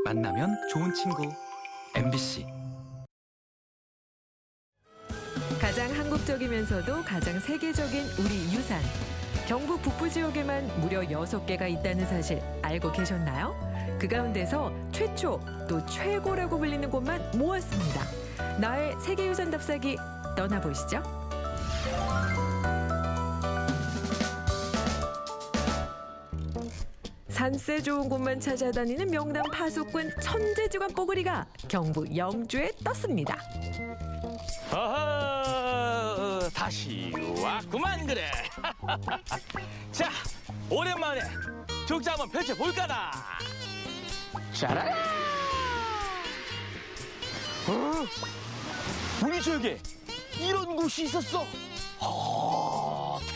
만나면 좋은 친구 MBC. 가장 한국적이면서도 가장 세계적인 우리 유산. 경북 북부 지역에만 무려 6개가 있다는 사실 알고 계셨나요? 그 가운데서 최초 또 최고라고 불리는 곳만 모았습니다. 나의 세계유산 답사기 떠나보시죠. 산세 좋은 곳만 찾아다니는 명당 파수꾼 천재지관 뽀글이가 경북 영주에 떴습니다. 어허, 다시 왔구만 그래. 자, 오랜만에 족자 한번 펼쳐볼까나. 짜라라. 우리 지역에 이런 곳이 있었어.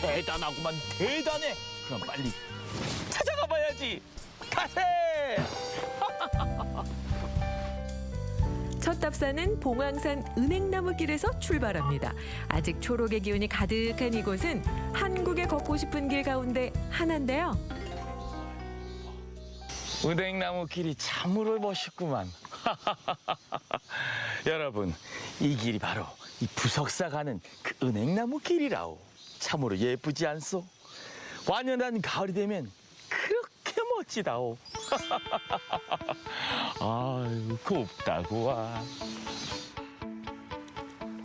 대단하구만, 대단해. 그럼 빨리 찾아가 봐야지. 가세. 첫 답사는 봉황산 은행나무길에서 출발합니다. 아직 초록의 기운이 가득한 이곳은 한국에 걷고 싶은 길 가운데 하나인데요. 은행나무 길이 참으로 멋있구만. 여러분, 이 길이 바로 이 부석사 가는 그 은행나무 길이라오. 참으로 예쁘지 않소? 완연한 가을이 되면 그렇게 멋지다오. 아유, 곱다구와.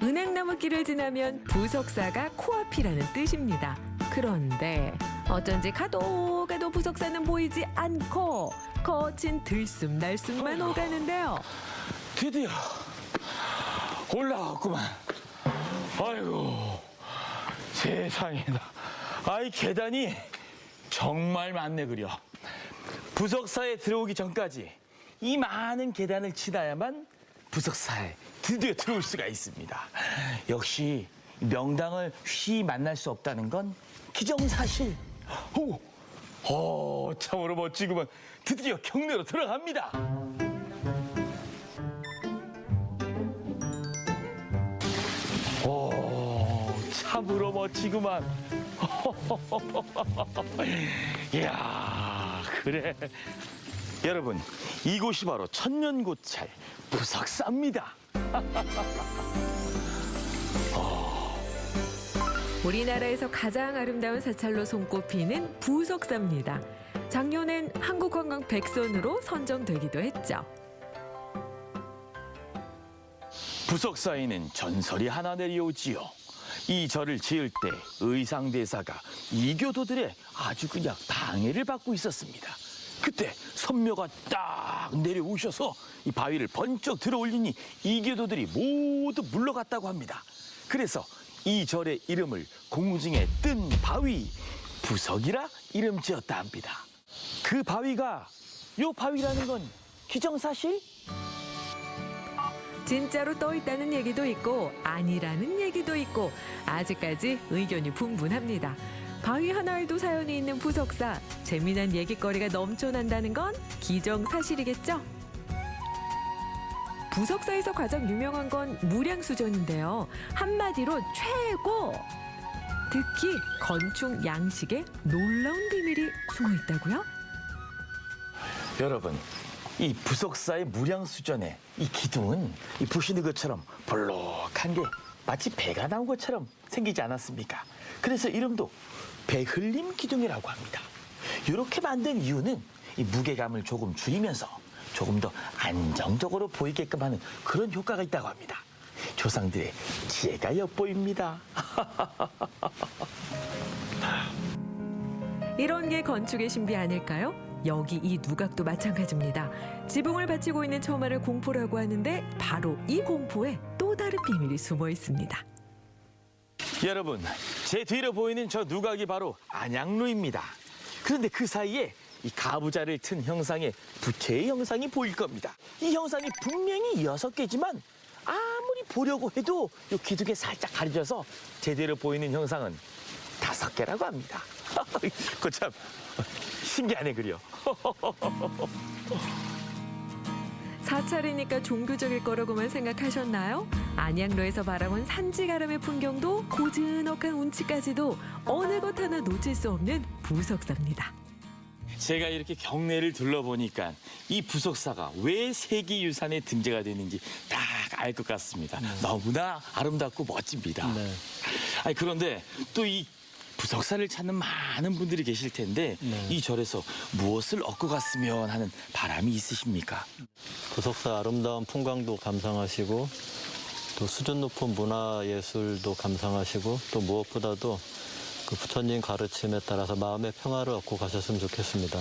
은행나무 길을 지나면 부석사가 코앞이라는 뜻입니다. 그런데 어쩐지 가도 부석사는 보이지 않고 거친 들숨날숨만 오가는데요. 드디어 올라왔구만. 아이고, 세상에나. 아이, 계단이 정말 많네 그려. 부석사에 들어오기 전까지 이 많은 계단을 지나야만 부석사에 드디어 들어올 수가 있습니다. 역시 명당을 쉬이 만날 수 없다는 건 기정사실. 참으로 멋지구만. 드디어 경내로 들어갑니다. 참으로 멋지구만. 이야, 그래. 여러분, 이곳이 바로 천년고찰 부석사입니다. 우리나라에서 가장 아름다운 사찰로 손꼽히는 부석사입니다. 작년엔 한국관광 100선으로 선정되기도 했죠. 부석사에는 전설이 하나 내려오지요. 이 절을 지을 때 의상대사가 이교도들의 아주 그냥 방해를 받고 있었습니다. 그때 선묘가 딱 내려오셔서 이 바위를 번쩍 들어올리니 이교도들이 모두 물러갔다고 합니다. 그래서 이 절의 이름을 공중에 뜬 바위 부석이라 이름 지었다 합니다. 그 바위가 요 바위라는 건 기정사실? 진짜로 떠 있다는 얘기도 있고 아니라는 얘기도 있고 아직까지 의견이 분분합니다. 바위 하나에도 사연이 있는 부석사, 재미난 얘기거리가 넘쳐난다는 건 기정사실이겠죠? 부석사에서 가장 유명한 건 무량수전인데요. 한마디로 최고! 특히 건축 양식에 놀라운 비밀이 숨어 있다고요? 여러분, 이 부석사의 무량수전의 이 기둥은 이 보시는 것처럼 볼록한 게 마치 배가 나온 것처럼 생기지 않았습니까? 그래서 이름도 배흘림 기둥이라고 합니다. 이렇게 만든 이유는 이 무게감을 조금 줄이면서 조금 더 안정적으로 보이게끔 하는 그런 효과가 있다고 합니다. 조상들의 지혜가 엿보입니다. 이런 게 건축의 신비 아닐까요? 여기 이 누각도 마찬가지입니다. 지붕을 받치고 있는 처마를 공포라고 하는데 바로 이 공포에 또 다른 비밀이 숨어 있습니다. 여러분, 제 뒤로 보이는 저 누각이 바로 안양로입니다. 그런데 그 사이에 이 가부좌를 튼 형상의 부채의 형상이 보일 겁니다. 이 형상이 분명히 6개지만 아무리 보려고 해도 이 기둥에 살짝 가려져서 제대로 보이는 형상은 5개라고 합니다. 그거 참 신기하네 그려. 사찰이니까 종교적일 거라고만 생각하셨나요? 안양로에서 바라본 산지가람의 풍경도 고즈넉한 운치까지도 어느 것 하나 놓칠 수 없는 부석사입니다. 제가 이렇게 경내를 둘러보니까 이 부석사가 왜 세계유산에 등재가 됐는지 딱 알 것 같습니다. 너무나 아름답고 멋집니다. 네. 아니 그런데 또 이 부석사를 찾는 많은 분들이 계실 텐데 네. 이 절에서 무엇을 얻고 갔으면 하는 바람이 있으십니까? 부석사 아름다운 풍광도 감상하시고 또 수준 높은 문화예술도 감상하시고 또 무엇보다도 그 부처님 가르침에 따라서 마음의 평화를 얻고 가셨으면 좋겠습니다.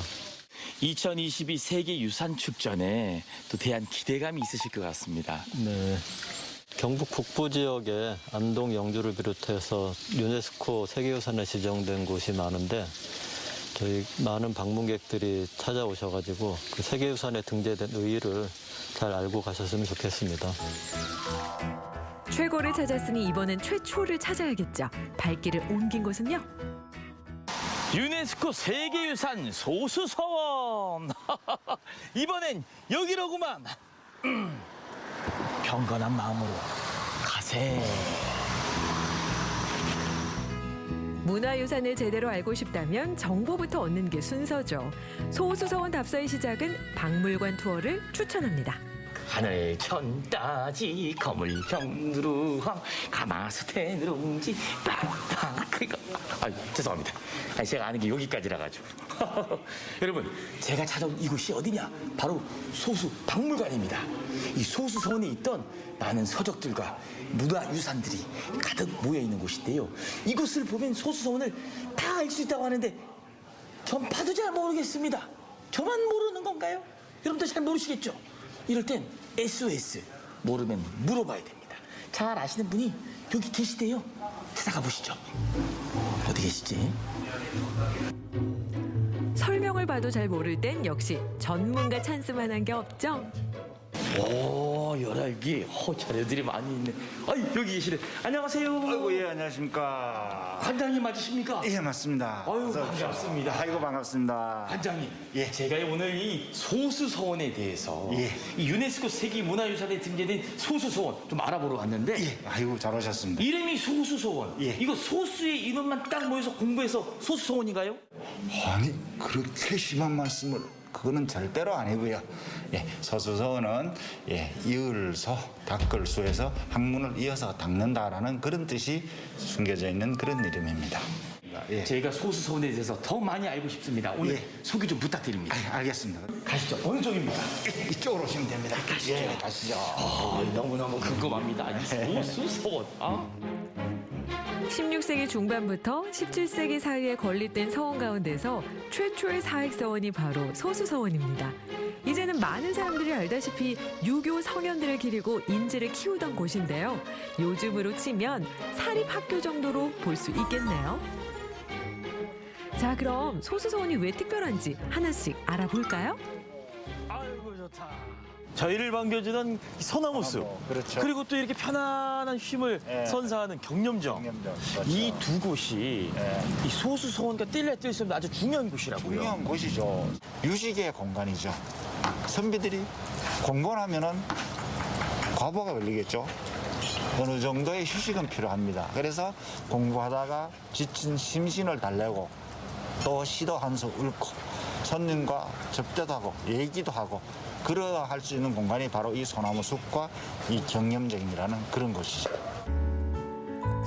2022 세계유산축전에 또 대한 기대감이 있으실 것 같습니다. 네. 경북 북부 지역에 안동, 영주를 비롯해서 유네스코 세계유산에 지정된 곳이 많은데 저희 많은 방문객들이 찾아오셔가지고 그 세계유산에 등재된 의의를 잘 알고 가셨으면 좋겠습니다. 최고를 찾았으니 이번엔 최초를 찾아야겠죠. 발길을 옮긴 곳은요. 유네스코 세계유산 소수서원. 이번엔 여기로구만. 경건한 마음으로 가세. 문화유산을 제대로 알고 싶다면 정보부터 얻는 게 순서죠. 소수서원 답사의 시작은 박물관 투어를 추천합니다. 하늘 천따지 거물 경두루황 가마솥에 누룽지 빵빵 그거 죄송합니다. 제가 아는 게 여기까지라 가지고 여러분 제가 찾아온 이곳이 어디냐 바로 소수 박물관입니다. 이 소수 서원에 있던 많은 서적들과 문화유산들이 가득 모여 있는 곳인데요. 이곳을 보면 소수 서원을 다 알 수 있다고 하는데 전 봐도 잘 모르겠습니다. 저만 모르는 건가요? 여러분들 잘 모르시겠죠? 이럴 땐 SOS 모르면 물어봐야 됩니다. 잘 아시는 분이 여기 계시대요. 찾아가 보시죠. 어디 계시지? 설명을 봐도 잘 모를 땐 역시 전문가 찬스만한 게 없죠. 오, 열알기 허차례들이 많이 있네. 아이, 여기 계시네. 안녕하세요. 아이고, 예, 안녕하십니까. 관장님 맞으십니까? 예, 맞습니다. 아유, 어서 오십시오. 반갑습니다. 아이고, 반갑습니다. 관장님, 예. 제가 오늘 이 소수서원에 대해서 예. 이 유네스코 세계문화유산에 등재된 소수서원 좀 알아보러 왔는데 예, 아이고, 잘 오셨습니다. 이름이 소수서원. 예. 이거 소수의 인원만 딱 모여서 공부해서 소수서원인가요? 아니, 그렇게 심한 말씀을. 그거는 절대로 아니고요. 예, 서수서원은 이을서, 닦을수에서 학문을 이어서 닦는다라는 그런 뜻이 숨겨져 있는 그런 이름입니다. 예. 제가 소수서원에 대해서 더 많이 알고 싶습니다. 오늘 예. 소개 좀 부탁드립니다. 알겠습니다. 가시죠. 어느 쪽입니까? 이쪽으로 오시면 됩니다. 가시죠. 예, 가시죠. 너무너무 궁금합니다. 이 소수서원. 16세기 중반부터 17세기 사이에 건립된 서원 가운데서 최초의 사익서원이 바로 소수서원입니다. 이제는 많은 사람들이 알다시피 유교 성현들을 기리고 인지를 키우던 곳인데요. 요즘으로 치면 사립학교 정도로 볼 수 있겠네요. 자, 그럼 소수서원이 왜 특별한지 하나씩 알아볼까요? 아이고 좋다. 저희를 반겨주는 이 소나무숲, 그렇죠. 그리고 또 이렇게 편안한 쉼을 예. 선사하는 경념정. 경념정, 그렇죠. 이 두 곳이 예. 이 소수서원과 뗄래야 뗄 수 없는 아주 중요한 곳이라고요. 중요한 곳이죠. 유식의 공간이죠. 선비들이 공부를 하면은 과부하가 걸리겠죠. 어느 정도의 휴식은 필요합니다. 그래서 공부하다가 지친 심신을 달래고 또 시도 한 수 읊고 손님과 접대도 하고 얘기도 하고 그러다 할 수 있는 공간이 바로 이 소나무 숲과 이 경념정이라는 그런 곳이죠.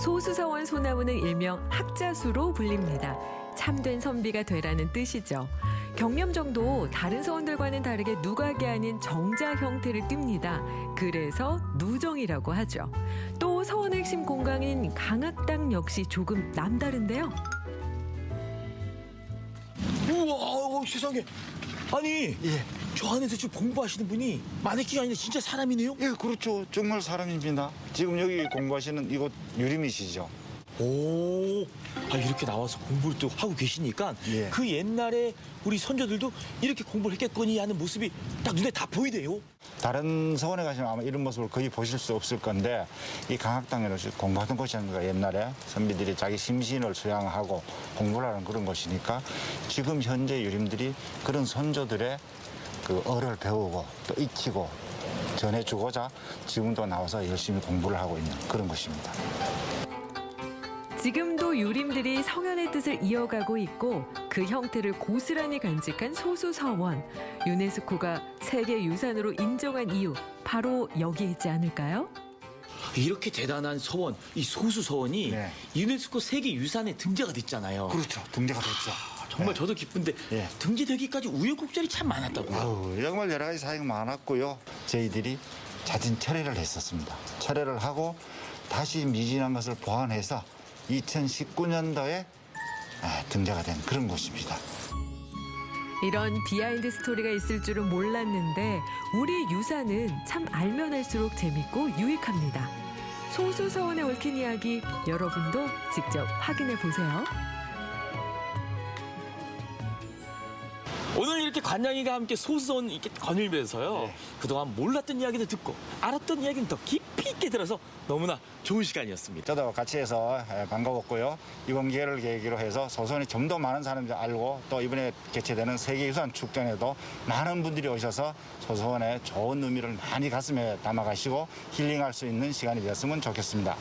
소수서원 소나무는 일명 학자수로 불립니다. 참된 선비가 되라는 뜻이죠. 경념정도 다른 서원들과는 다르게 누각이 아닌 정자 형태를 띱니다. 그래서 누정이라고 하죠. 또 서원의 핵심 공간인 강학당 역시 조금 남다른데요. 우와, 세상에. 아니, 예. 저 안에서 지금 공부하시는 분이 마네킹이 아니라 진짜 사람이네요? 예, 그렇죠. 정말 사람입니다. 지금 여기 공부하시는 이곳 유림이시죠. 오, 이렇게 나와서 공부를 또 하고 계시니까 예. 그 옛날에 우리 선조들도 이렇게 공부를 했겠거니 하는 모습이 딱 눈에 다 보이대요. 다른 서원에 가시면 아마 이런 모습을 거의 보실 수 없을 건데 이 강학당에서 공부하던 곳이 아닌가. 옛날에 선비들이 자기 심신을 수양하고 공부를 하는 그런 곳이니까 지금 현재 유림들이 그런 선조들의 그 어를 배우고 또 익히고 전해주고자 지금도 나와서 열심히 공부를 하고 있는 그런 곳입니다. 지금도 유림들이 성현의 뜻을 이어가고 있고 그 그 형태를 고스란히 간직한 소수서원. 유네스코가 세계유산으로 인정한 이유 바로 여기에 있지 않을까요? 이렇게 대단한 서원, 이 소수 서원이 네. 유네스코 세계유산에 등재가 됐잖아요. 그렇죠. 등재가 됐죠. 정말 네. 저도 기쁜데 예. 등재되기까지 우여곡절이 참 많았다고요. 정말 여러 가지 사정이 많았고요. 저희들이 잦은 철회를 했었습니다. 철회를 하고 다시 미진한 것을 보완해서 2019년도에 등재가 된 그런 곳입니다. 이런 비하인드 스토리가 있을 줄은 몰랐는데 우리 유산은 참 알면 알수록 재밌고 유익합니다. 소수서원에 얽힌 이야기 여러분도 직접 확인해 보세요. 오늘 이렇게 관장이가 함께 소수서원 이렇게 거닐면서요. 네. 그동안 몰랐던 이야기도 듣고 알았던 이야기는 더 깊이 있게 들어서 너무나 좋은 시간이었습니다. 저도 같이 해서 반가웠고요. 이번 기회를 계기로 해서 소선이 좀 더 많은 사람들이 알고 또 이번에 개최되는 세계유산 축전에도 많은 분들이 오셔서 소선의 좋은 의미를 많이 가슴에 담아가시고 힐링할 수 있는 시간이 되었으면 좋겠습니다.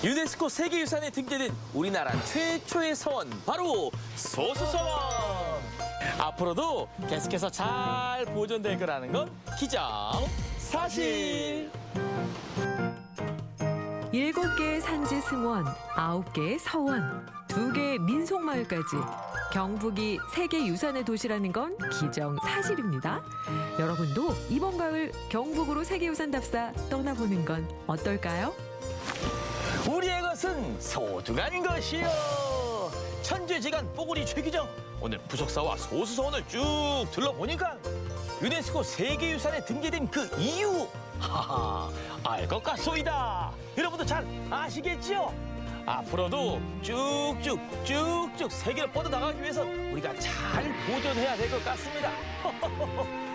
유네스코 세계유산에 등재된 우리나라 최초의 서원, 바로 소수서원. 앞으로도 계속해서 잘 보존될 거라는 건 기정사실. 7개의 산지 승원, 9개의 서원, 2개의 민속마을까지 경북이 세계유산의 도시라는 건 기정사실입니다. 여러분도 이번 가을 경북으로 세계유산답사 떠나보는 건 어떨까요? 우리의 것은 소중한 것이요. 천재지간 뽀글이 최기정. 오늘 부석사와 소수서원을 쭉 둘러보니까 유네스코 세계유산에 등재된 그 이유, 하하, 알 것 같소이다. 여러분도 잘 아시겠지요? 앞으로도 쭉쭉 세계로 뻗어나가기 위해서 우리가 잘 보존해야 될 것 같습니다.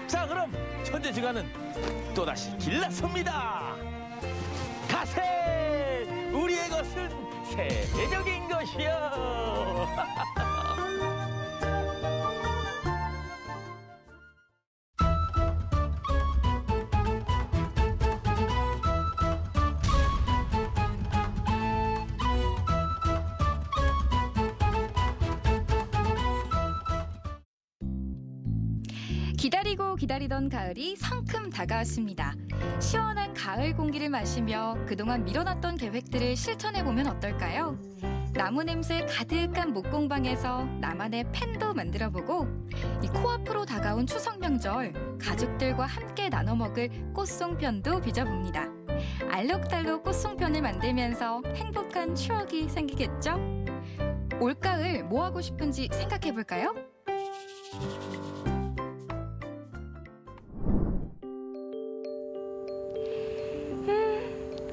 자, 그럼 천재지간은 또다시 길나섭니다. 가세! 우리의 것은 세계적인 것이요. 기다리고 기다리던 가을이 성큼 다가왔습니다. 시원한 가을 공기를 마시며 그동안 미뤄놨던 계획들을 실천해보면 어떨까요? 나무 냄새 가득한 목공방에서 나만의 펜도 만들어보고 이 코앞으로 다가온 추석 명절 가족들과 함께 나눠 먹을 꽃송편도 빚어봅니다. 알록달록 꽃송편을 만들면서 행복한 추억이 생기겠죠? 올가을 뭐 하고 싶은지 생각해볼까요?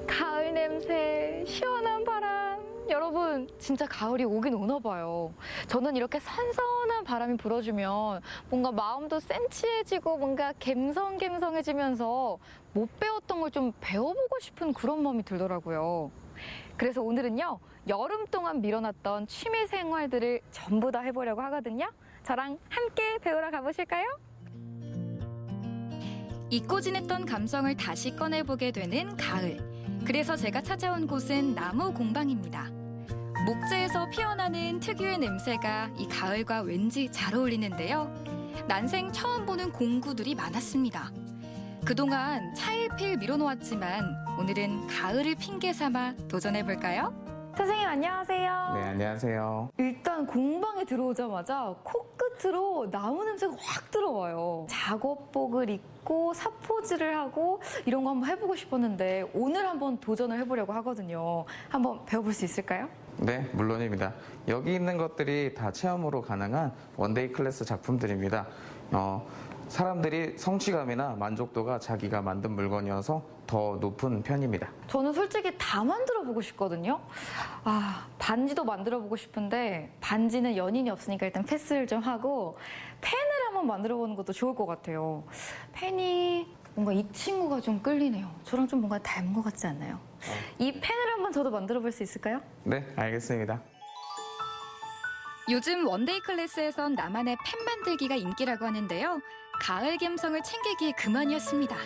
가을 냄새, 시원한 바람. 여러분, 진짜 가을이 오긴 오나 봐요. 저는 이렇게 선선한 바람이 불어주면 뭔가 마음도 센치해지고 뭔가 갬성갬성해지면서 못 배웠던 걸 좀 배워보고 싶은 그런 마음이 들더라고요. 그래서 오늘은요, 여름 동안 미뤄놨던 취미 생활들을 전부 다 해보려고 하거든요. 저랑 함께 배우러 가보실까요? 잊고 지냈던 감성을 다시 꺼내보게 되는 가을. 그래서 제가 찾아온 곳은 나무 공방입니다. 목재에서 피어나는 특유의 냄새가 이 가을과 왠지 잘 어울리는데요. 난생 처음 보는 공구들이 많았습니다. 그동안 차일피일 미뤄놓았지만 오늘은 가을을 핑계 삼아 도전해볼까요? 선생님 안녕하세요. 네, 안녕하세요. 일단 공방에 들어오자마자 코끝으로 나무 냄새가 확 들어와요. 작업복을 입고 사포질을 하고 이런 거 한번 해보고 싶었는데 오늘 한번 도전을 해보려고 하거든요. 한번 배워볼 수 있을까요? 네, 물론입니다. 여기 있는 것들이 다 체험으로 가능한 원데이 클래스 작품들입니다. 사람들이 성취감이나 만족도가 자기가 만든 물건이어서 더 높은 편입니다. 저는 솔직히 다 만들어 보고 싶거든요. 반지도 만들어 보고 싶은데 반지는 연인이 없으니까 일단 패스를 좀 하고 펜을 한번 만들어 보는 것도 좋을 것 같아요. 펜이 뭔가 이 친구가 좀 끌리네요. 저랑 좀 뭔가 닮은 것 같지 않나요? 이 펜을 한번 저도 만들어 볼 수 있을까요? 네, 알겠습니다. 요즘 원데이 클래스에선 나만의 펜 만들기가 인기라고 하는데요. 가을 감성을 챙기기에 그만이었습니다.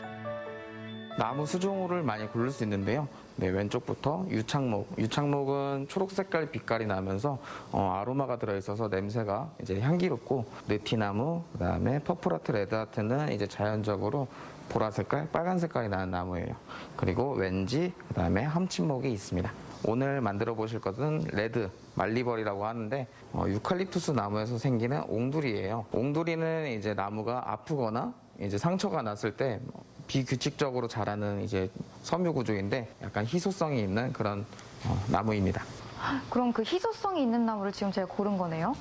나무 수종호를 많이 고를 수 있는데요. 네, 왼쪽부터 유착목. 유착목은 초록 색깔 빛깔이 나면서 아로마가 들어있어서 냄새가 이제 향기롭고, 느티나무, 그다음에 퍼플아트, 레드아트는 이제 자연적으로 보라 색깔, 빨간 색깔이 나는 나무예요. 그리고 왠지, 그다음에 함침목이 있습니다. 오늘 만들어 보실 것은 레드 말리벌이라고 하는데 유칼립투스 나무에서 생기는 옹두리예요. 옹두리는 이제 나무가 아프거나 이제 상처가 났을 때 비규칙적으로 자라는 이제 섬유 구조인데 약간 희소성이 있는 그런 나무입니다. 그럼 그 희소성이 있는 나무를 지금 제가 고른 거네요?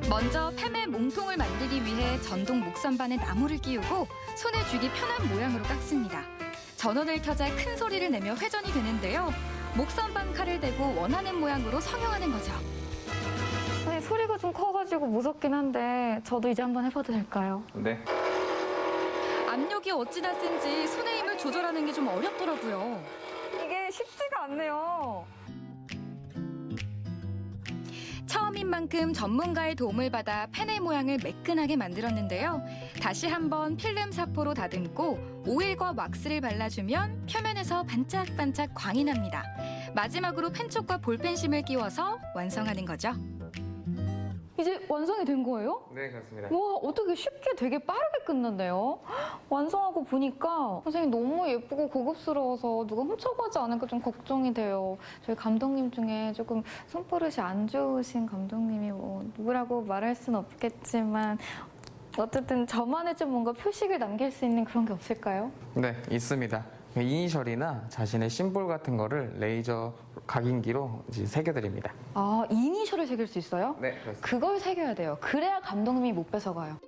먼저 팸의 몸통을 만들기 위해 전동 목선반에 나무를 끼우고 손에 쥐기 편한 모양으로 깎습니다. 전원을 켜자 큰 소리를 내며 회전이 되는데요. 목선반 칼을 대고 원하는 모양으로 성형하는 거죠. 아니, 소리가 좀 커가지고 무섭긴 한데 저도 이제 한번 해봐도 될까요? 네. 압력이 어찌나 센지 손의 힘을 조절하는 게 좀 어렵더라고요. 이게 쉽지가 않네요. 처음인 만큼 전문가의 도움을 받아 펜의 모양을 매끈하게 만들었는데요. 다시 한번 필름 사포로 다듬고 오일과 왁스를 발라주면 표면에서 반짝반짝 광이 납니다. 마지막으로 펜촉과 볼펜심을 끼워서 완성하는 거죠. 이제 완성이 된 거예요? 네, 그렇습니다. 와, 어떻게 쉽게 되게 빠르게 끝났네요. 완성하고 보니까 선생님 너무 예쁘고 고급스러워서 누가 훔쳐가지 않을까 좀 걱정이 돼요. 저희 감독님 중에 조금 손버릇이 안 좋으신 감독님이 뭐 누구라고 말할 수는 없겠지만 어쨌든 저만의 좀 뭔가 표식을 남길 수 있는 그런 게 없을까요? 네, 있습니다. 이니셜이나 자신의 심볼 같은 거를 레이저 각인기로 이제 새겨드립니다. 아, 이니셜을 새길 수 있어요? 네, 그렇습니다. 그걸 새겨야 돼요. 그래야 감독님이 못 뺏어가요.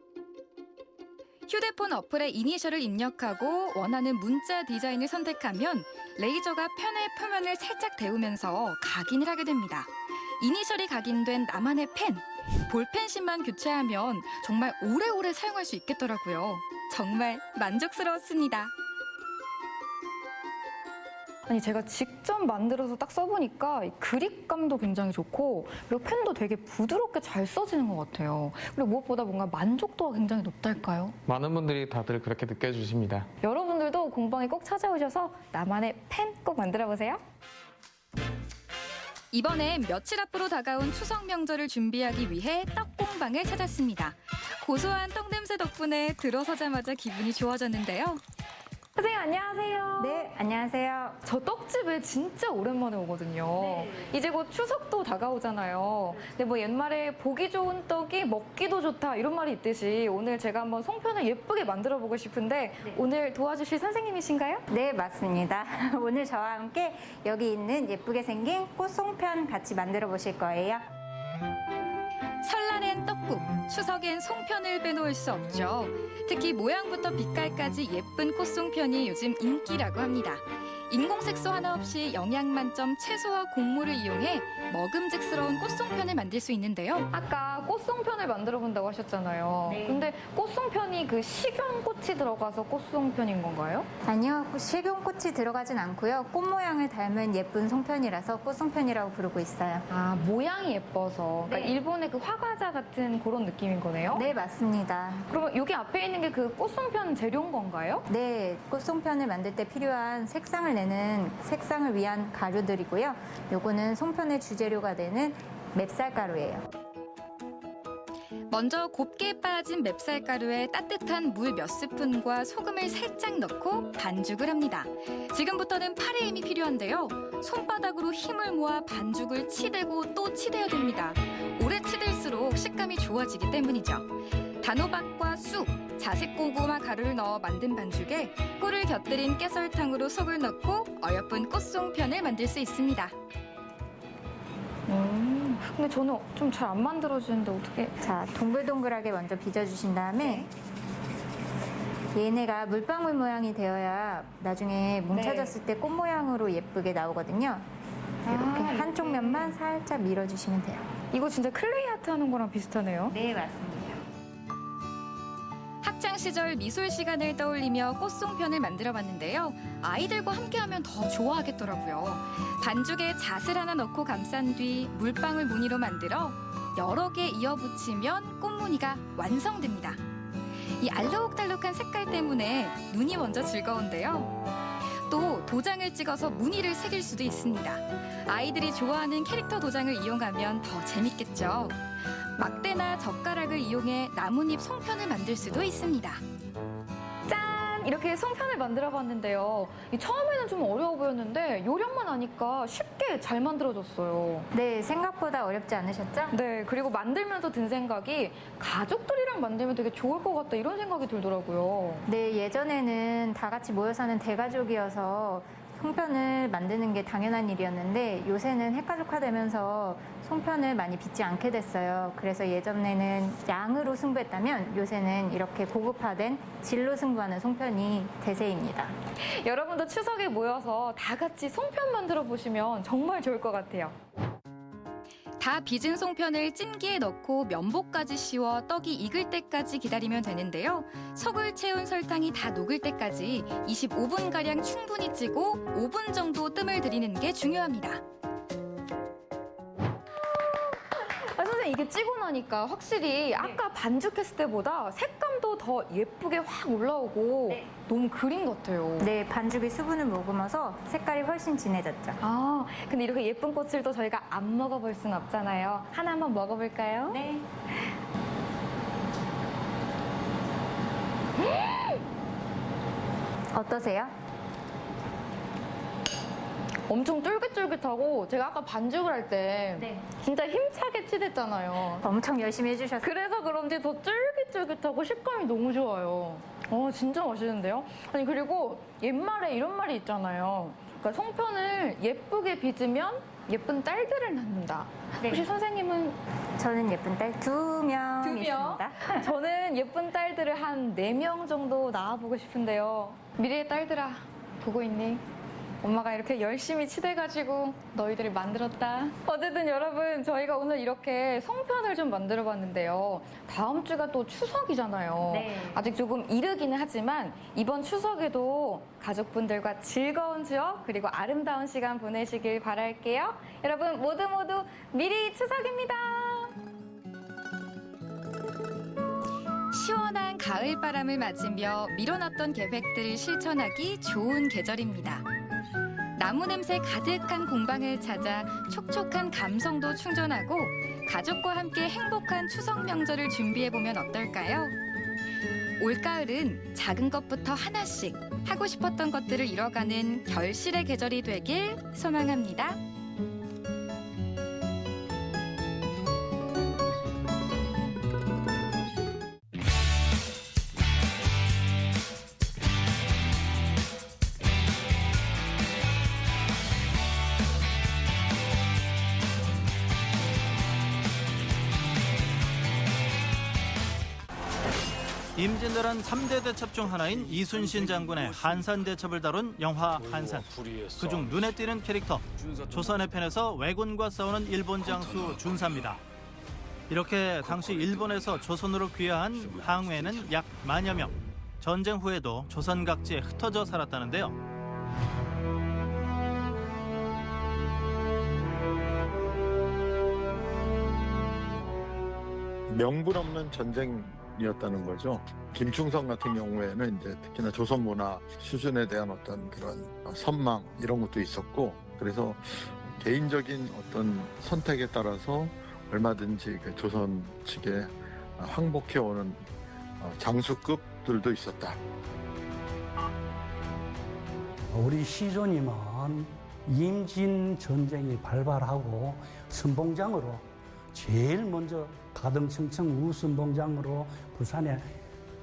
휴대폰 어플에 이니셜을 입력하고 원하는 문자 디자인을 선택하면 레이저가 펜의 표면을 살짝 데우면서 각인을 하게 됩니다. 이니셜이 각인된 나만의 펜, 볼펜심만 교체하면 정말 오래오래 사용할 수 있겠더라고요. 정말 만족스러웠습니다. 아니, 제가 직접 만들어서 딱 써보니까 이 그립감도 굉장히 좋고 그리고 펜도 되게 부드럽게 잘 써지는 것 같아요. 그리고 무엇보다 뭔가 만족도가 굉장히 높달까요? 많은 분들이 다들 그렇게 느껴주십니다. 여러분들도 공방에 꼭 찾아오셔서 나만의 펜 꼭 만들어보세요. 이번엔 며칠 앞으로 다가온 추석 명절을 준비하기 위해 떡공방을 찾았습니다. 고소한 떡 냄새 덕분에 들어서자마자 기분이 좋아졌는데요. 선생님 안녕하세요. 네, 안녕하세요. 저 떡집에 진짜 오랜만에 오거든요. 이제 곧 추석도 다가오잖아요. 근데 뭐 옛말에 보기 좋은 떡이 먹기도 좋다 이런 말이 있듯이 오늘 제가 한번 송편을 예쁘게 만들어 보고 싶은데 오늘 도와주실 선생님이신가요? 네, 맞습니다. 오늘 저와 함께 여기 있는 예쁘게 생긴 꽃송편 같이 만들어 보실 거예요. 설날엔 떡국, 추석엔 송편을 빼놓을 수 없죠. 특히 모양부터 빛깔까지 예쁜 꽃송편이 요즘 인기라고 합니다. 인공색소 하나 없이 영양 만점 채소와 곡물을 이용해 먹음직스러운 꽃송편을 만들 수 있는데요. 아까 꽃송편을 만들어 본다고 하셨잖아요. 근데 꽃송편이 그 식용꽃이 들어가서 꽃송편인 건가요? 아니요, 식용꽃이 들어가진 않고요. 꽃 모양을 닮은 예쁜 송편이라서 꽃송편이라고 부르고 있어요. 아, 모양이 예뻐서. 그러니까 네. 일본의 그 화과자 같은 그런 느낌인 거네요? 네, 맞습니다. 그러면 여기 앞에 있는 게 그 꽃송편 재료인 건가요? 네, 꽃송편을 만들 때 필요한 색상을 내는 색상을 위한 가루들이고요. 요거는 송편의 주재료가 되는 맵쌀가루예요. 먼저 곱게 빠진 맵쌀가루에 따뜻한 물 몇 스푼과 소금을 살짝 넣고 반죽을 합니다. 지금부터는 팔에 힘이 필요한데요. 손바닥으로 힘을 모아 반죽을 치대고 또 치대야 됩니다. 오래 치댈수록 식감이 좋아지기 때문이죠. 단호박과 쑥, 자색 고구마 가루를 넣어 만든 반죽에 꿀을 곁들인 깨설탕으로 속을 넣고 어여쁜 꽃송편을 만들 수 있습니다. 근데 저는 좀 잘 안 만들어지는데 어떻게... 자, 동글동글하게 먼저 빚어주신 다음에 얘네가 물방울 모양이 되어야 나중에 뭉쳐졌을 때 꽃 모양으로 예쁘게 나오거든요. 이렇게 한쪽 면만 살짝 밀어주시면 돼요. 이거 진짜 클레이 아트 하는 거랑 비슷하네요. 네, 맞습니다. 학창 시절 미술 시간을 떠올리며 꽃송편을 만들어 봤는데요. 아이들과 함께하면 더 좋아하겠더라고요. 반죽에 잣을 하나 넣고 감싼 뒤 물방울 무늬로 만들어 여러 개 이어 붙이면 꽃무늬가 완성됩니다. 이 알록달록한 색깔 때문에 눈이 먼저 즐거운데요. 또 도장을 찍어서 무늬를 새길 수도 있습니다. 아이들이 좋아하는 캐릭터 도장을 이용하면 더 재밌겠죠. 막대나 젓가락을 이용해 나뭇잎 송편을 만들 수도 있습니다. 짠! 이렇게 송편을 만들어 봤는데요. 처음에는 좀 어려워 보였는데 요령만 아니까 쉽게 잘 만들어졌어요. 네, 생각보다 어렵지 않으셨죠? 네, 그리고 만들면서 든 생각이 가족들이랑 만들면 되게 좋을 것 같다 이런 생각이 들더라고요. 네, 예전에는 다 같이 모여 사는 대가족이어서 송편을 만드는 게 당연한 일이었는데 요새는 핵가족화되면서 송편을 많이 빚지 않게 됐어요. 그래서 예전에는 양으로 승부했다면 요새는 이렇게 고급화된 질로 승부하는 송편이 대세입니다. 여러분도 추석에 모여서 다 같이 송편 만들어 보시면 정말 좋을 것 같아요. 다 빚은 송편을 찜기에 넣고 면보까지 씌워 떡이 익을 때까지 기다리면 되는데요. 속을 채운 설탕이 다 녹을 때까지 25분가량 충분히 찌고 5분 정도 뜸을 들이는 게 중요합니다. 선생님 이게 찌고 나니까 확실히 아까 반죽했을 때보다 색감도 더 예쁘게 확 올라오고 너무 그림 같아요. 네, 반죽이 수분을 머금어서 색깔이 훨씬 진해졌죠. 아, 근데 이렇게 예쁜 꽃을 또 저희가 안 먹어볼 순 없잖아요. 하나 한번 먹어볼까요? 네. 어떠세요? 엄청 쫄깃쫄깃하고 제가 아까 반죽을 할 때 진짜 힘차게 치댔잖아요. 엄청 열심히 해주셨어요. 그래서 그런지 더 쫄깃쫄깃하고 식감이 너무 좋아요. 진짜 맛있는데요? 아니 그리고 옛말에 이런 말이 있잖아요. 그러니까 송편을 예쁘게 빚으면 예쁜 딸들을 낳는다. 네. 혹시 선생님은? 저는 예쁜 딸 2명 두 명? 있습니다. 저는 예쁜 딸들을 한 4명 정도 낳아보고 싶은데요. 미래의 딸들아, 보고 있니? 엄마가 이렇게 열심히 치대가지고 너희들이 만들었다. 어쨌든 여러분, 저희가 오늘 이렇게 송편을 좀 만들어봤는데요. 다음 주가 또 추석이잖아요. 네. 아직 조금 이르기는 하지만 이번 추석에도 가족분들과 즐거운 추억 그리고 아름다운 시간 보내시길 바랄게요. 여러분 모두 미리 추석입니다. 시원한 가을바람을 맞으며 미뤄놨던 계획들을 실천하기 좋은 계절입니다. 나무 냄새 가득한 공방을 찾아 촉촉한 감성도 충전하고 가족과 함께 행복한 추석 명절을 준비해보면 어떨까요? 올가을은 작은 것부터 하나씩 하고 싶었던 것들을 이뤄가는 결실의 계절이 되길 소망합니다. 임진왜란 3대 대첩 중 하나인 이순신 장군의 한산 대첩을 다룬 영화 한산. 그중 눈에 띄는 캐릭터, 조선의 편에서 왜군과 싸우는 일본 장수 준사입니다. 이렇게 당시 일본에서 조선으로 귀화한 항해는 약 10,000여 명. 전쟁 후에도 조선 각지에 흩어져 살았다는데요. 명분 없는 전쟁이었다는 거죠. 김충성 같은 경우에는 이제 특히나 조선 문화 수준에 대한 어떤 그런 선망 이런 것도 있었고, 그래서 개인적인 어떤 선택에 따라서 얼마든지 그 조선 측에 항복해오는 장수급들도 있었다. 우리 시조님은 임진 전쟁이 발발하고 선봉장으로 제일 먼저 가등청청 우선봉장으로 부산에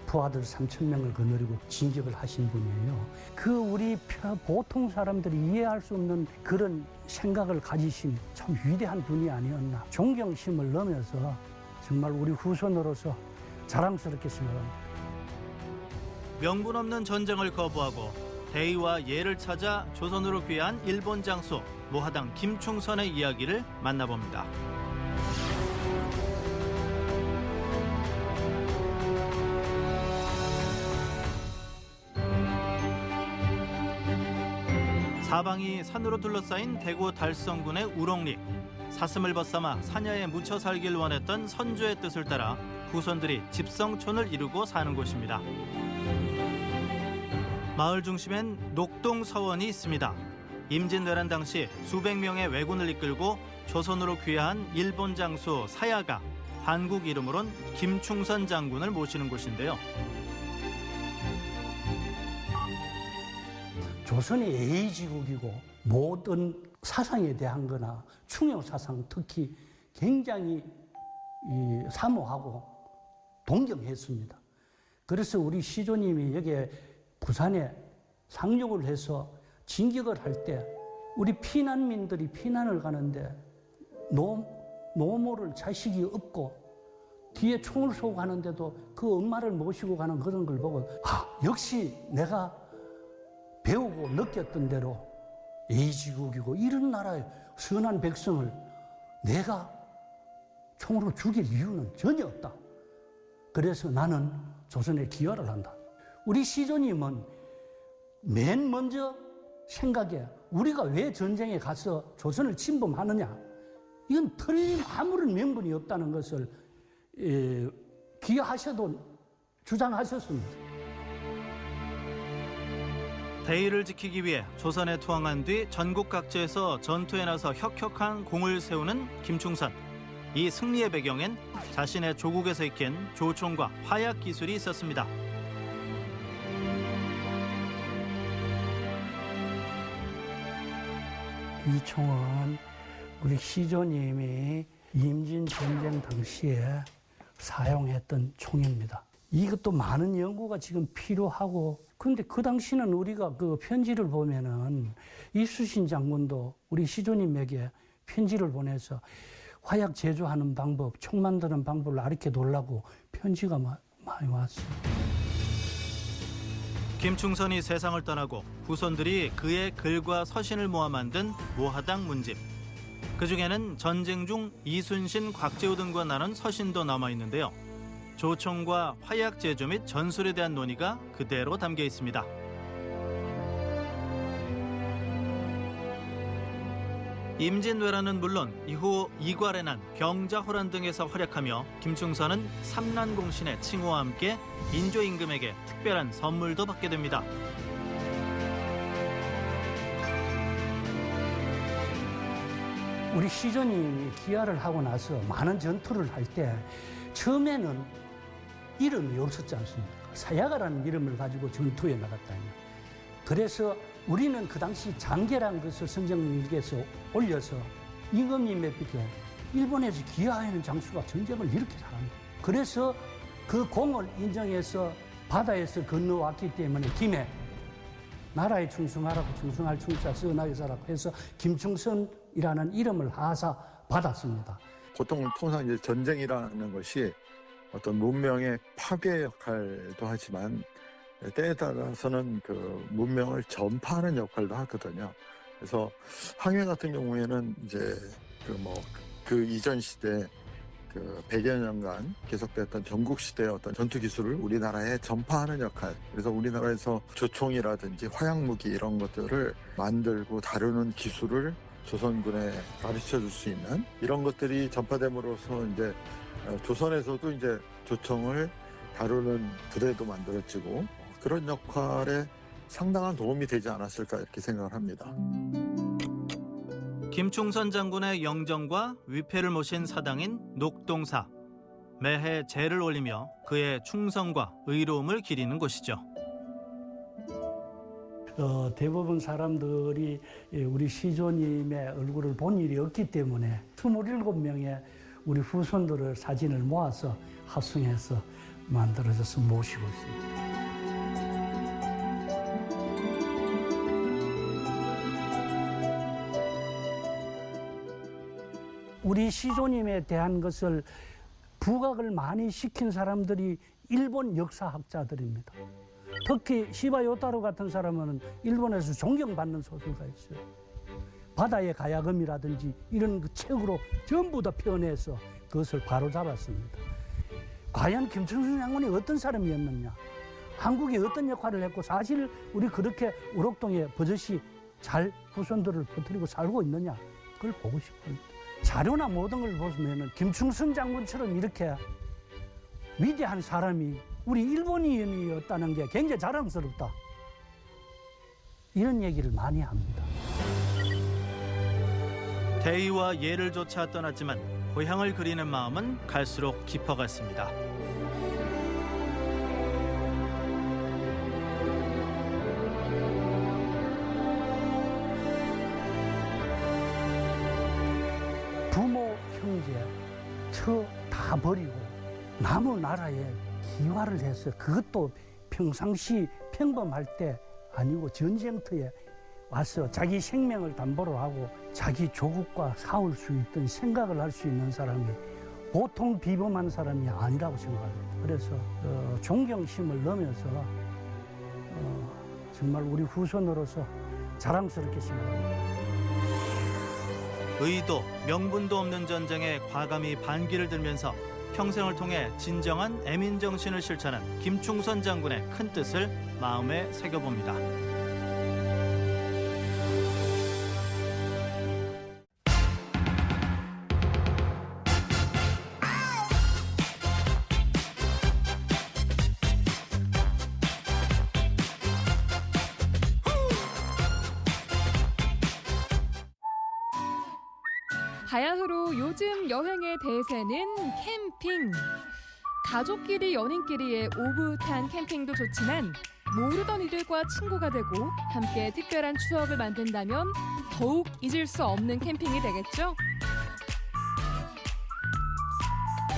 부하들 3,000명을 거느리고 진격을 하신 분이에요. 그 우리 보통 사람들이 이해할 수 없는 그런 생각을 가지신 참 위대한 분이 아니었나. 존경심을 넘어서 정말 우리 후손으로서 자랑스럽게 생각합니다. 명분 없는 전쟁을 거부하고 대의와 예를 찾아 조선으로 귀한 일본 장수 모하당 김충선의 이야기를 만나봅니다. 사방이 산으로 둘러싸인 대구 달성군의 우롱리. 사슴을 벗삼아 사냐에 묻혀 살길 원했던 선조의 뜻을 따라 후손들이 집성촌을 이루고 사는 곳입니다. 마을 중심엔 녹동 서원이 있습니다. 임진왜란 당시 수백 명의 왜군을 이끌고 조선으로 귀화한 일본 장수 사야가 한국 이름으론 김충선 장군을 모시는 곳인데요. 조선이 A지국이고 모든 사상에 대한 거나 충영 사상 특히 굉장히 사모하고 동경했습니다. 그래서 우리 시조님이 여기에 부산에 상륙을 해서 진격을 할 때 우리 피난민들이 피난을 가는데 노모를 자식이 없고 뒤에 총을 쏘고 가는데도 그 엄마를 모시고 가는 그런 걸 보고 역시 내가 배우고 느꼈던 대로 A지국이고 이런 나라의 선한 백성을 내가 총으로 죽일 이유는 전혀 없다. 그래서 나는 조선에 기여를 한다. 우리 시조님은 맨 먼저 생각에 우리가 왜 전쟁에 가서 조선을 침범하느냐. 이건 틀림 아무런 명분이 없다는 것을 기여하셔도 주장하셨습니다. 대의를 지키기 위해 조선에 투항한 뒤 전국 각지에서 전투에 나서 혁혁한 공을 세우는 김충선. 이 승리의 배경엔 자신의 조국에서 익힌 조총과 화약 기술이 있었습니다. 이 총은 우리 시조님이 임진전쟁 당시에 사용했던 총입니다. 이것도 많은 연구가 지금 필요하고, 그런데 그 당시는 우리가 그 편지를 보면은 이순신 장군도 우리 시조님에게 편지를 보내서 화약 제조하는 방법, 총 만드는 방법을 가르쳐 달라고 편지가 많이 왔어요. 김충선이 세상을 떠나고 후손들이 그의 글과 서신을 모아 만든 모하당 문집. 그중에는 전쟁 중 이순신, 곽재우 등과 나눈 서신도 남아 있는데요. 조총과 화약 제조 및 전술에 대한 논의가 그대로 담겨 있습니다. 임진왜란은 물론 이후 이괄해난, 병자호란 등에서 활약하며 김충선은 삼란공신의 칭호와 함께 인조임금에게 특별한 선물도 받게 됩니다. 우리 시조님이 기하를 하고 나서 많은 전투를 할 때 처음에는 이름이 없었지 않습니까? 사야가라는 이름을 가지고 전투에 나갔다니. 그래서 우리는 그 당시 장계라는 것을 선정일기에서 올려서 임금님에게 일본에서 기하하는 장수가 전쟁을 이렇게 잘한다. 그래서 그 공을 인정해서 바다에서 건너왔기 때문에 김해, 나라에 충성하라고 충성할 충자 서운하게 살라고 해서 김충선이라는 이름을 하사 받았습니다. 보통 통상 이제 전쟁이라는 것이 어떤 문명의 파괴 역할도 하지만 때에 따라서는 그 문명을 전파하는 역할도 하거든요. 그래서 항해 같은 경우에는 이제 그 이전 시대 그 100여 년간 계속됐던 전국 시대의 어떤 전투 기술을 우리나라에 전파하는 역할. 그래서 우리나라에서 조총이라든지 화약무기 이런 것들을 만들고 다루는 기술을 조선군에 가르쳐 줄 수 있는 이런 것들이 전파됨으로써 이제 조선에서도 이제 조총을 다루는 부대도 만들어지고 그런 역할에 상당한 도움이 되지 않았을까 이렇게 생각을 합니다. 김충선 장군의 영정과 위패를 모신 사당인 녹동사. 매해 제를 올리며 그의 충성과 의로움을 기리는 곳이죠. 대부분 사람들이 우리 시조님의 얼굴을 본 일이 없기 때문에 27명의 우리 후손들을 사진을 모아서 합성해서 만들어져서 모시고 있습니다. 우리 시조님에 대한 것을 부각을 많이 시킨 사람들이 일본 역사학자들입니다. 특히 시바 요타로 같은 사람은 일본에서 존경받는 소설가였어요. 바다의 가야금이라든지 이런 그 책으로 전부 다 표현해서 그것을 바로잡았습니다. 과연 김충선 장군이 어떤 사람이었느냐, 한국이 어떤 역할을 했고, 사실 우리 그렇게 우럭동에 버젓이 잘 후손들을 퍼뜨리고 살고 있느냐, 그걸 보고 싶어요. 자료나 모든 걸 보시면 김충선 장군처럼 이렇게 위대한 사람이 우리 일본인이었다는 게 굉장히 자랑스럽다. 이런 얘기를 많이 합니다. 대의와 예를 조차 떠났지만 고향을 그리는 마음은 갈수록 깊어갔습니다. 부모, 형제, 처 다 버리고 남의 나라에 기화를 해서 그것도 평상시 평범할 때 아니고 전쟁터에 와서 자기 생명을 담보로 하고 자기 조국과 싸울 수 있던 생각을 할 수 있는 사람이 보통 비범한 사람이 아니라고 생각합니다. 그래서 존경심을 넣으면서 정말 우리 후손으로서 자랑스럽게 생각합니다. 의도, 명분도 없는 전쟁에 과감히 반기를 들면서 평생을 통해 진정한 애민 정신을 실천한 김충선 장군의 큰 뜻을 마음에 새겨봅니다. 바야흐로 요즘 여행의 대세는 캠핑. 가족끼리 연인끼리의 오붓한 캠핑도 좋지만 모르던 이들과 친구가 되고 함께 특별한 추억을 만든다면 더욱 잊을 수 없는 캠핑이 되겠죠?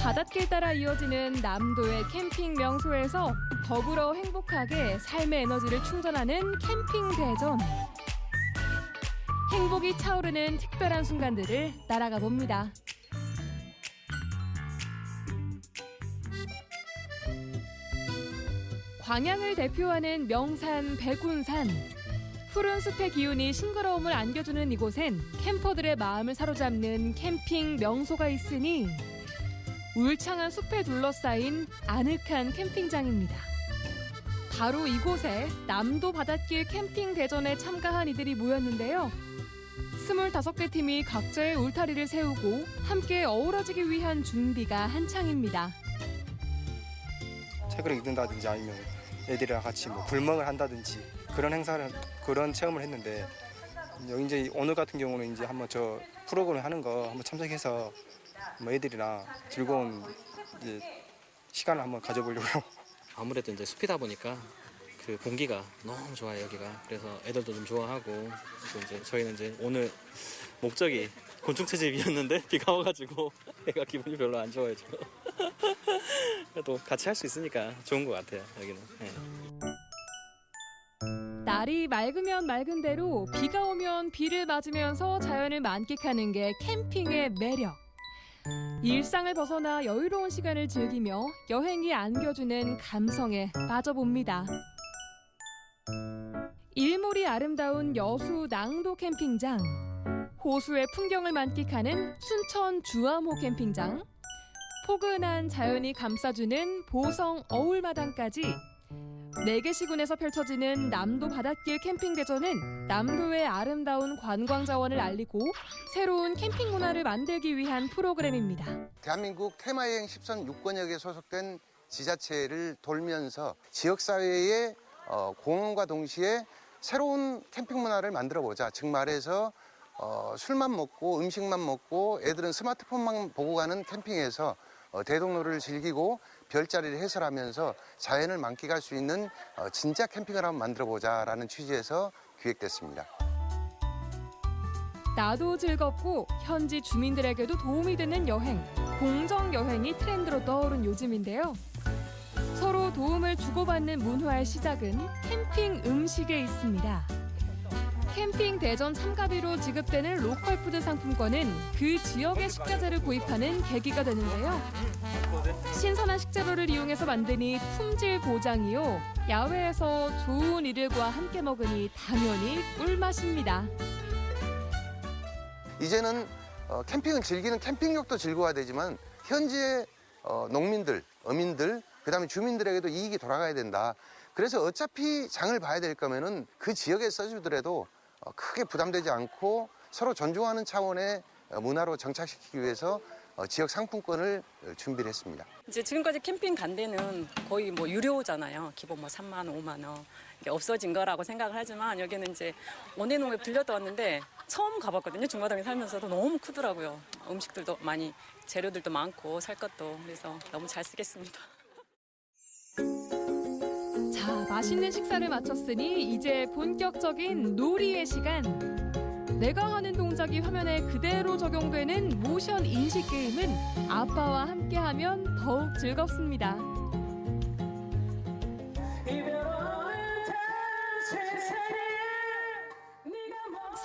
바닷길 따라 이어지는 남도의 캠핑 명소에서 더불어 행복하게 삶의 에너지를 충전하는 캠핑 대전. 행복이 차오르는 특별한 순간들을 따라가 봅니다. 광양을 대표하는 명산 백운산. 푸른 숲의 기운이 싱그러움을 안겨주는 이곳엔 캠퍼들의 마음을 사로잡는 캠핑 명소가 있으니 울창한 숲에 둘러싸인 아늑한 캠핑장입니다. 바로 이곳에 남도 바닷길 캠핑 대전에 참가한 이들이 모였는데요. 25개 팀이 각자의 울타리를 세우고 함께 어우러지기 위한 준비가 한창입니다. 책을 읽는다든지 아니면 애들이랑 같이 뭐 불멍을 한다든지 그런 체험을 했는데 여기 이제 오늘 같은 경우는 이제 한번 저 프로그램 하는 거 한번 참석해서 뭐 애들이랑 즐거운 이제 시간을 한번 가져보려고요. 아무래도 이제 숲이다 보니까 그 공기가 너무 좋아요 여기가. 그래서 애들도 좀 좋아하고 그래서 이제 저희는 이제 오늘 목적이 곤충 채집이었는데 비가 와가지고 애가 기분이 별로 안 좋아요 지금. 그래도 같이 할 수 있으니까 좋은 것 같아요 여기는. 네. 날이 맑으면 맑은 대로 비가 오면 비를 맞으면서 자연을 만끽하는 게 캠핑의 매력. 일상을 벗어나 여유로운 시간을 즐기며 여행이 안겨주는 감성에 빠져봅니다. 일몰이 아름다운 여수 낭도 캠핑장, 호수의 풍경을 만끽하는 순천 주암호 캠핑장, 포근한 자연이 감싸주는 보성 어울마당까지 4개 시군에서 펼쳐지는 남도 바닷길 캠핑 대전은 남도의 아름다운 관광 자원을 알리고 새로운 캠핑 문화를 만들기 위한 프로그램입니다. 대한민국 테마여행 10선 6권역에 소속된 지자체를 돌면서 지역사회의 공헌과 동시에 새로운 캠핑 문화를 만들어보자. 즉 말해서 술만 먹고 음식만 먹고 애들은 스마트폰만 보고 가는 캠핑에서 대동로를 즐기고 별자리를 해설하면서 자연을 만끽할 수 있는 진짜 캠핑을 한번 만들어보자라는 취지에서 기획됐습니다. 나도 즐겁고 현지 주민들에게도 도움이 되는 여행, 공정 여행이 트렌드로 떠오른 요즘인데요. 서로 도움을 주고받는 문화의 시작은 캠핑 음식에 있습니다. 캠핑 대전 참가비로 지급되는 로컬푸드 상품권은 그 지역의 식자재를 구입하는 계기가 되는데요. 신선한 식재료를 이용해서 만드니 품질 보장이요. 야외에서 좋은 이들과 함께 먹으니 당연히 꿀맛입니다. 이제는 캠핑을 즐기는 캠핑욕도 즐거워야 되지만 현지의 농민들, 어민들, 그다음에 주민들에게도 이익이 돌아가야 된다. 그래서 어차피 장을 봐야 될 거면은 그 지역에 써주더라도 크게 부담되지 않고 서로 존중하는 차원의 문화로 정착시키기 위해서 지역 상품권을 준비를 했습니다. 이제 지금까지 캠핑 간 데는 거의 뭐 유료잖아요. 기본 뭐 3만 원, 5만 원. 이게 없어진 거라고 생각을 하지만 여기는 이제 원예농에 들렸다 왔는데 처음 가봤거든요. 중마당에 살면서도 너무 크더라고요. 음식들도 많이, 재료들도 많고 살 것도. 그래서 너무 잘 쓰겠습니다. 자, 맛있는 식사를 마쳤으니 이제 본격적인 놀이의 시간. 내가 하는 동작이 화면에 그대로 적용되는 모션 인식 게임은 아빠와 함께하면 더욱 즐겁습니다.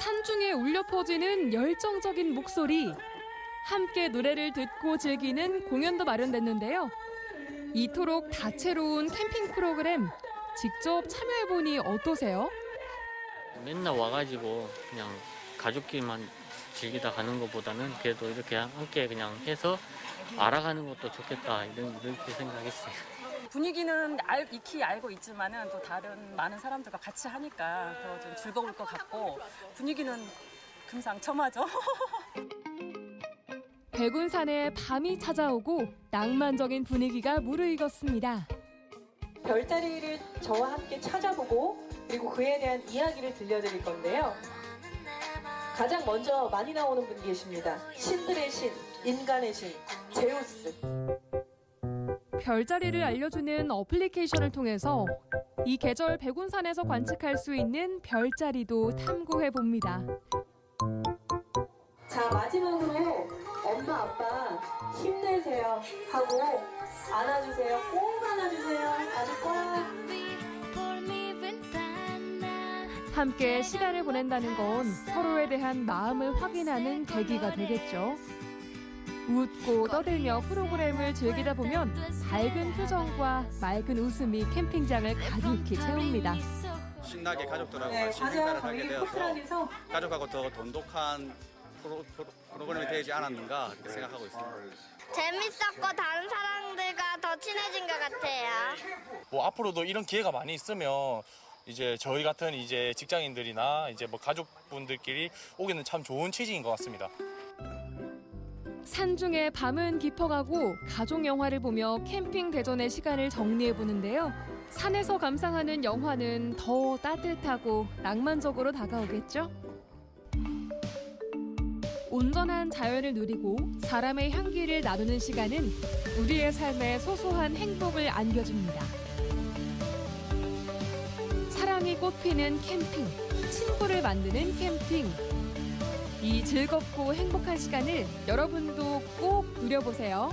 산중에 울려 퍼지는 열정적인 목소리. 함께 노래를 듣고 즐기는 공연도 마련됐는데요. 이토록 다채로운 캠핑 프로그램 직접 참여해보니 어떠세요? 맨날 와가지고 그냥 가족끼리만 즐기다 가는 것보다는 그래도 이렇게 함께 그냥 해서 알아가는 것도 좋겠다 이렇게 생각했어요. 분위기는 익히 알고 있지만은 또 다른 많은 사람들과 같이 하니까 더 좀 즐거울 것 같고 분위기는 금상첨화죠. 백운산에 밤이 찾아오고 낭만적인 분위기가 무르익었습니다. 별자리를 저와 함께 찾아보고 그리고 그에 대한 이야기를 들려드릴 건데요. 가장 먼저 많이 나오는 분이 계십니다. 신들의 신, 인간의 신, 제우스. 별자리를 알려주는 어플리케이션을 통해서 이 계절 백운산에서 관측할 수 있는 별자리도 탐구해봅니다. 자, 마지막으로 엄마, 아빠 힘내세요 하고 안아주세요. 꼭 안아주세요. 아주 꽉. 함께 시간을 보낸다는 건 서로에 대한 마음을 확인하는 계기가 되겠죠. 웃고 떠들며 프로그램을 즐기다 보면 밝은 표정과 맑은 웃음이 캠핑장을 가득히 채웁니다. 신나게 가족들하고 같이 행사를 하게 되어서 가족하고 더 돈독한 프로그램이 되지 않았는가 그렇게 생각하고 있습니다. 재밌었고 다른 사람들과 더 친해진 것 같아요. 뭐 앞으로도 이런 기회가 많이 있으면 이제 저희 같은 이제 직장인들이나 이제 뭐 가족분들끼리 오기는 참 좋은 취지인 것 같습니다. 산중의 밤은 깊어가고 가족 영화를 보며 캠핑 대전의 시간을 정리해 보는데요. 산에서 감상하는 영화는 더 따뜻하고 낭만적으로 다가오겠죠? 온전한 자연을 누리고 사람의 향기를 나누는 시간은 우리의 삶에 소소한 행복을 안겨줍니다. 사랑이 꽃피는 캠핑, 친구를 만드는 캠핑. 이 즐겁고 행복한 시간을 여러분도 꼭 누려보세요.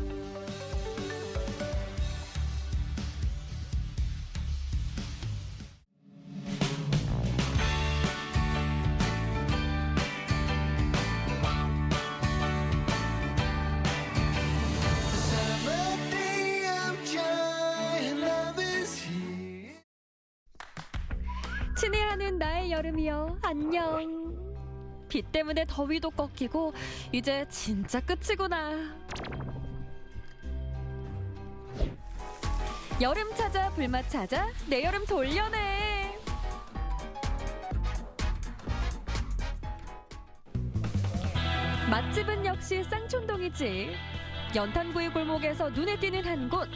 친애하는 나의 여름이여 안녕. 비 때문에 더위도 꺾이고 이제 진짜 끝이구나. 여름 찾아 불맛 찾아 내 여름 돌려내. 맛집은 역시 쌍촌동이지. 연탄구이 골목에서 눈에 띄는 한 곳.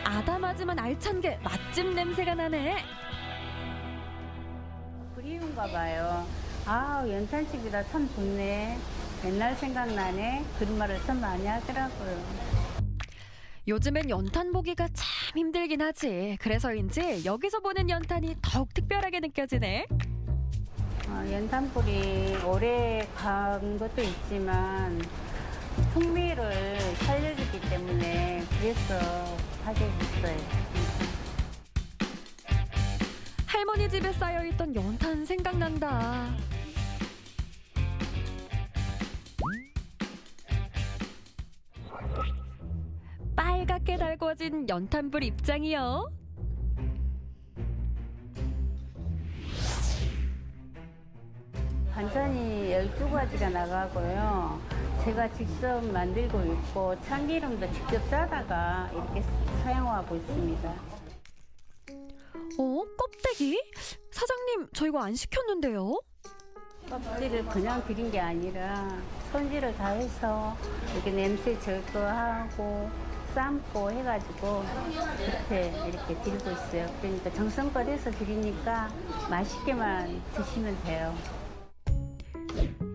아담하지만 알찬 게 맛집 냄새가 나네. 그리운가 봐요. 아, 연탄집이라 참 좋네. 옛날 생각나네. 그런 말을 참 많이 하더라고요. 요즘엔 연탄 보기가 참 힘들긴 하지. 그래서인지 여기서 보는 연탄이 더욱 특별하게 느껴지네. 연탄불이 오래 간 것도 있지만 풍미를 살려주기 때문에 그래서 하게 됐어요. 할머니 집에 쌓여있던 연탄 생각난다. 빨갛게 달궈진 연탄불 입장이요. 반찬이 12가지가 나가고요. 제가 직접 만들고 있고 참기름도 직접 싸다가 이렇게 사용하고 있습니다. 껍데기? 사장님, 저 이거 안 시켰는데요? 껍질을 그냥 드린 게 아니라 손질을 다 해서 이렇게 냄새 제거하고 삶고 해가지고 이렇게 드리고 있어요. 그러니까 정성껏 해서 드리니까 맛있게만 드시면 돼요.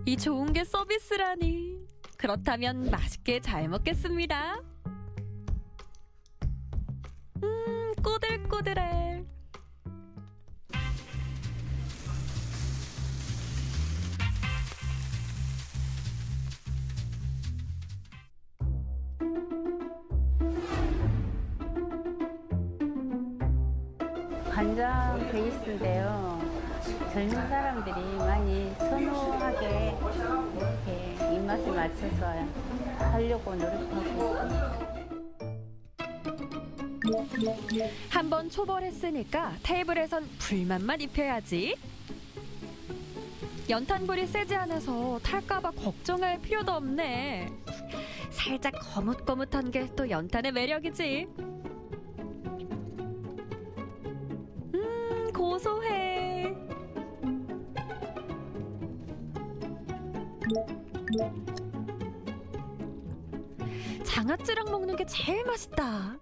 이 좋은 게 서비스라니. 그렇다면 맛있게 잘 먹겠습니다. 꼬들꼬들해. 간장 베이스인데요. 젊은 사람들이 많이 선호하게 이렇게 입맛에 맞춰서 하려고 노력하고 있습니다. 한번 초벌했으니까 테이블에선 불만만 입혀야지. 연탄불이 세지 않아서 탈까봐 걱정할 필요도 없네. 살짝 거뭇거뭇한 게 또 연탄의 매력이지. 고소해. 장아찌랑 먹는 게 제일 맛있다.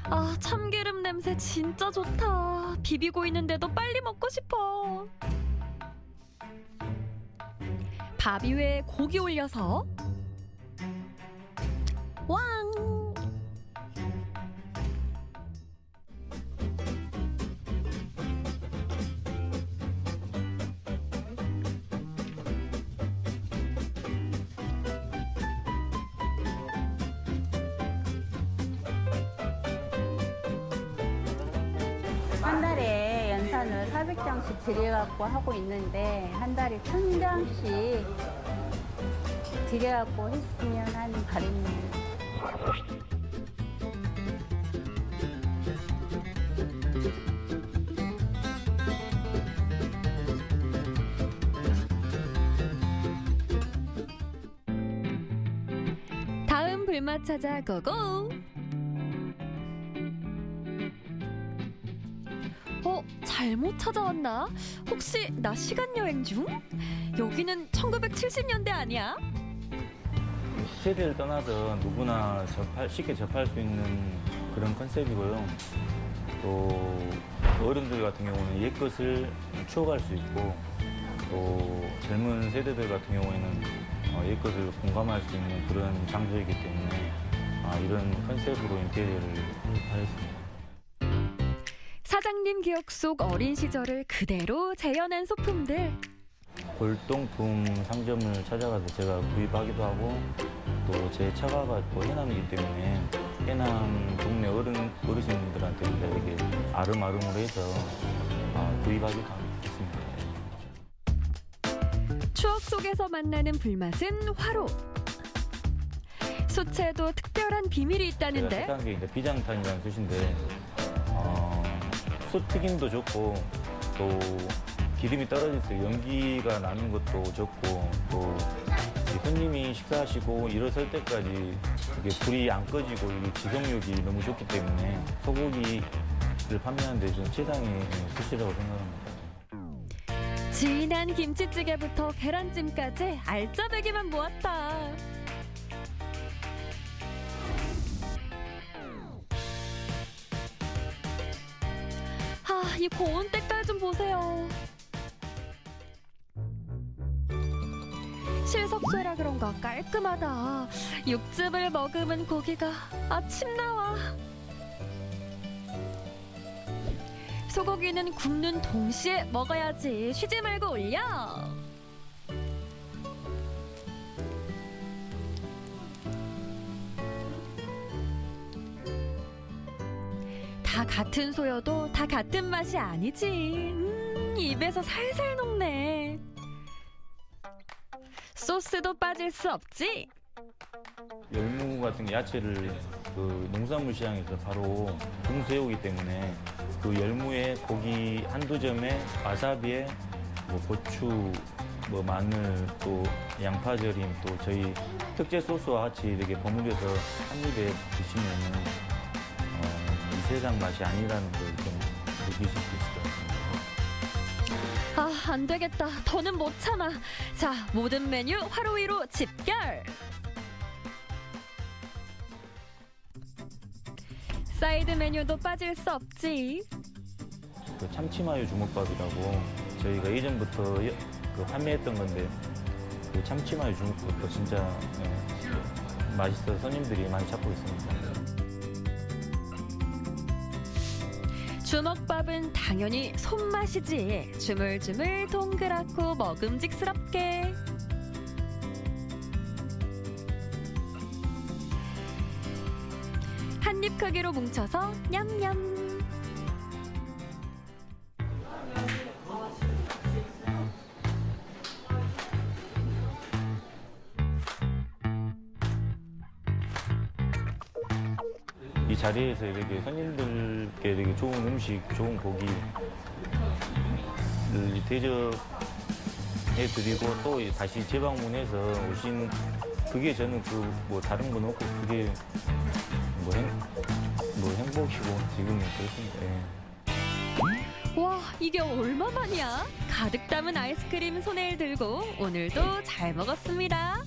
아, 참기름 냄새 진짜 좋다. 비비고 있는데도 빨리 먹고 싶어. 밥 위에 고기 올려서 왕! 한 달에 연탄을 400장씩 들여갖고 하고 있는데 한 달에 1000장씩 들여갖고 했으면 하는 바람입니다. 다음 불맛 찾아 고고! 잘못 찾아왔나? 혹시 나 시간여행 중? 여기는 1970년대 아니야? 세대를 떠나서 누구나 쉽게 접할 수 있는 그런 컨셉이고요. 또 어른들 같은 경우는 옛것을 추억할 수 있고 또 젊은 세대들 같은 경우에는 옛것을 공감할 수 있는 그런 장소이기 때문에 이런 컨셉으로 인테리어를 하였습니다. 사장님 기억 속 어린 시절을 그대로 재현한 소품들. 골동품 상점을 찾아가서 제가 구입하기도 하고 또 제 처가가 또 해남이기 때문에 해남 동네 어르신들한테 이렇게 아름아름으로 해서 구입하기도 했습니다. 추억 속에서 만나는 불맛은 화로. 숯에도 특별한 비밀이 있다는데. 제가 택한 게 이제 비장탄이라는 숯인데 숯 튀김도 좋고 또 기름이 떨어질 때 연기가 나는 것도 좋고 또 손님이 식사하시고 일어설 때까지 이게 불이 안 꺼지고 이게 지속력이 너무 좋기 때문에 소고기를 판매하는 데 좀 최상의 숯이라고 생각합니다. 진한 김치찌개부터 계란찜까지 알짜배기만 모았다. 이 고운 때깔 좀 보세요. 실석쇠라 그런가 깔끔하다. 육즙을 머금은 고기가 침 나와. 소고기는 굽는 동시에 먹어야지. 쉬지 말고 올려. 다 같은 소여도 다 같은 맛이 아니지. 입에서 살살 녹네. 소스도 빠질 수 없지. 열무 같은 야채를 그 농산물 시장에서 바로 공수해오기 때문에 그 열무에 고기 한두 점에 와사비에 뭐 고추, 뭐 마늘, 또 양파절임, 또 저희 특제 소스와 같이 이렇게 버무려서 한 입에 드시면은 이 세상 맛이 아니라는 걸 좀 느끼실 수 있을 것 같습니다. 아, 안 되겠다. 더는 못 참아. 자, 모든 메뉴 화로 위로 집결. 사이드 메뉴도 빠질 수 없지. 그 참치마요 주먹밥이라고 저희가 예전부터 그 판매했던 건데 그 참치마요 주먹밥도 진짜 맛있어서 손님들이 많이 찾고 있습니다. 주먹밥은 당연히 손맛이지. 주물주물 동그랗고 먹음직스럽게. 한 입 크기로 뭉쳐서 냠냠. 이 자리에서 이렇게 손님들께 이렇게 좋은 음식, 좋은 고기를 대접해드리고 또 다시 재방문해서 오신 그게 저는 그 뭐 다른 건 없고 그게 뭐 행복이고 지금은 그렇습니다. 예. 와, 이게 얼마만이야? 가득 담은 아이스크림 손에 들고 오늘도 잘 먹었습니다.